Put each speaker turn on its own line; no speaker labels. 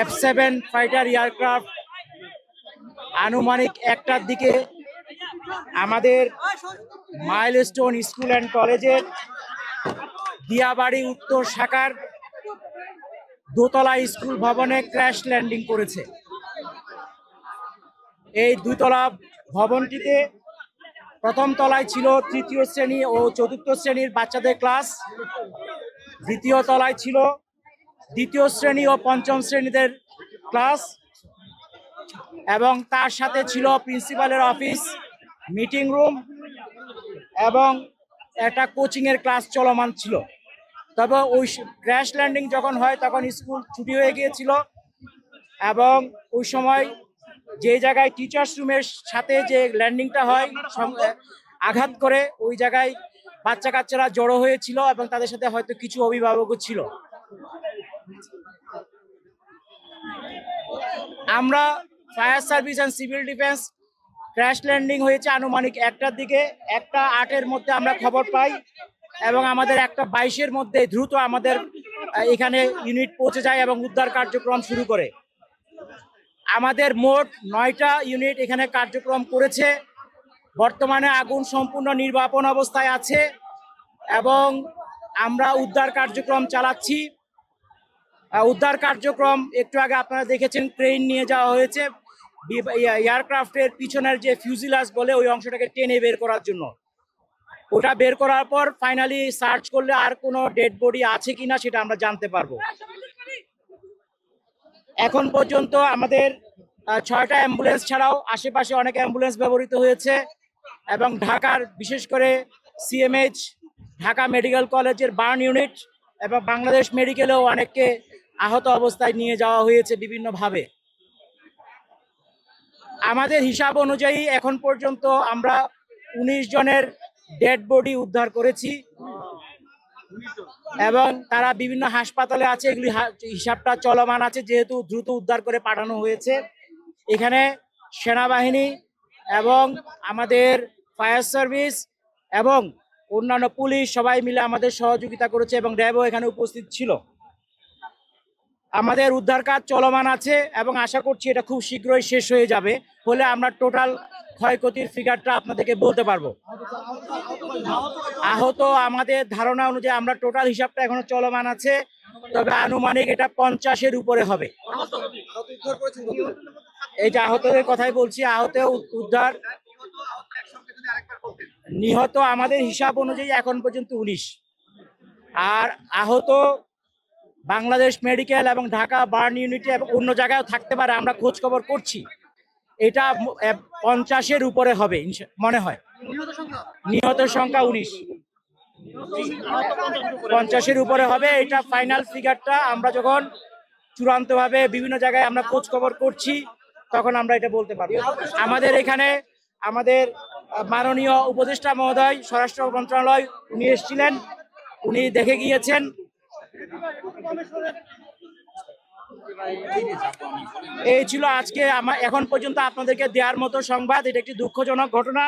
F7 fighter aircraft আনুমানিক 1টার দিকে আমাদের মাইলস্টোন স্কুল অ্যান্ড কলেজের দিয়াবাড়ি উত্তর শাখার দোতলা স্কুল ভবনে ক্র্যাশ ল্যান্ডিং করেছে। এই দুতলা ভবনটিতে প্রথম তলায় ছিল তৃতীয় শ্রেণী ও চতুর্থ শ্রেণীর বাচ্চাদের ক্লাস, দ্বিতীয় তলায় ছিল দ্বিতীয় শ্রেণী ও পঞ্চম শ্রেণীদের ক্লাস, এবং তার সাথে ছিল প্রিন্সিপালের অফিস, মিটিং রুম এবং একটা কোচিংয়ের ক্লাস চলমান ছিল। তবে ওই ক্র্যাশ ল্যান্ডিং যখন হয় তখন স্কুল ছুটি হয়ে গিয়েছিল, এবং ওই সময় যে জায়গায় টিচার্স রুমের সাথে যে ল্যান্ডিংটা হয় আঘাত করে ওই জায়গায় বাচ্চা কাচ্চারা জড়ো হয়েছিল এবং তাদের সাথে হয়তো কিছু অভিভাবকও ছিল। আমরা fire service and civil defence crash landing হয়েছে আনুমানিক 1টার দিকে, 1:08-এর মধ্যে আমরা খবর পাই এবং আমাদের 1:22-এর মধ্যে দ্রুত আমাদের এখানে ইউনিট পৌঁছে যায় এবং উদ্ধার কার্যক্রম শুরু করে। আমাদের মোট 9টা ইউনিট এখানে কার্যক্রম করেছে। বর্তমানে আগুন সম্পূর্ণ নির্বাপন অবস্থায় আছে এবং আমরা উদ্ধার কার্যক্রম চালাচ্ছি। উদ্ধার কার্যক্রম একটু আগে আপনারা দেখেছেন, ক্রেন নিয়ে যাওয়া হয়েছে এয়ারক্রাফটের পিছনের যে ফিউজিলাজ বলে ওই অংশটাকে টেনে বের করার জন্য। ওটা বের করার পর ফাইনালি সার্চ করলে আর কোনো ডেড বডি আছে কিনা সেটা আমরা জানতে পারবো। এখন পর্যন্ত আমাদের 6টা অ্যাম্বুলেন্স ছাড়াও আশেপাশে অনেক অ্যাম্বুলেন্স ব্যবহৃত হয়েছে এবং ঢাকার বিশেষ করে সিএমএইচ, ঢাকা মেডিকেল কলেজের বার্ন ইউনিট এবং বাংলাদেশ মেডিকেলেও অনেককে আহত অবস্থায় নিয়ে যাওয়া হয়েছে বিভিন্নভাবে। আমাদের হিসাব অনুযায়ী এখন পর্যন্ত আমরা 19 জনের ডেড বডি উদ্ধার করেছি এবং তারা বিভিন্ন হাসপাতালে আছে। এগুলি হিসাবটা চলমান আছে, যেহেতু দ্রুত উদ্ধার করে পাঠানো হয়েছে। এখানে সেনাবাহিনী এবং আমাদের ফায়ার সার্ভিস এবং অন্যান্য পুলিশ সবাই মিলে আমাদের সহযোগিতা করেছে এবং র্যাবও এখানে উপস্থিত ছিল। আমাদের উদ্ধার কাজ চলমান আছে এবং আশা করছি এটা খুব শীঘ্রই শেষ হয়ে যাবে, হলে আমরা টোটাল ক্ষয়ক্ষতির ফিগারটা আপনাদেরকে বলতে পারবো। আহত আমাদের ধারণা অনুযায়ী আমরা টোটাল হিসাবটা এখনো চলমান আছে, তবে আনুমানিক এটা 50-এর উপরে হবে। এইটা আহতদের কথাই বলছি। আহত উদ্ধার, নিহত আমাদের হিসাব অনুযায়ী এখন পর্যন্ত 19, আর আহত বাংলাদেশ মেডিকেল এবং ঢাকা বার্ন ইউনিটে এবং অন্য জায়গায়ও থাকতে পারে, আমরা খোঁজ খবর করছি। এটা 50-এর উপরে হবে মনে হয়। নিহতের সংখ্যা 19, 50-এর উপরে হবে। এটা ফাইনাল ফিগারটা আমরা যখন চূড়ান্তভাবে বিভিন্ন জায়গায় আমরা খোঁজ খবর করছি তখন আমরা এটা বলতে পারবো। আমাদের এখানে আমাদের মাননীয় উপদেষ্টা মহোদয়, স্বরাষ্ট্র মন্ত্রণালয়, উনি এসেছিলেন, উনি দেখে গিয়েছেন। এই ছিল আজকে এখন পর্যন্ত আপনাদেরকে দেওয়ার মতো সংবাদ। এটা একটি দুঃখজনক ঘটনা।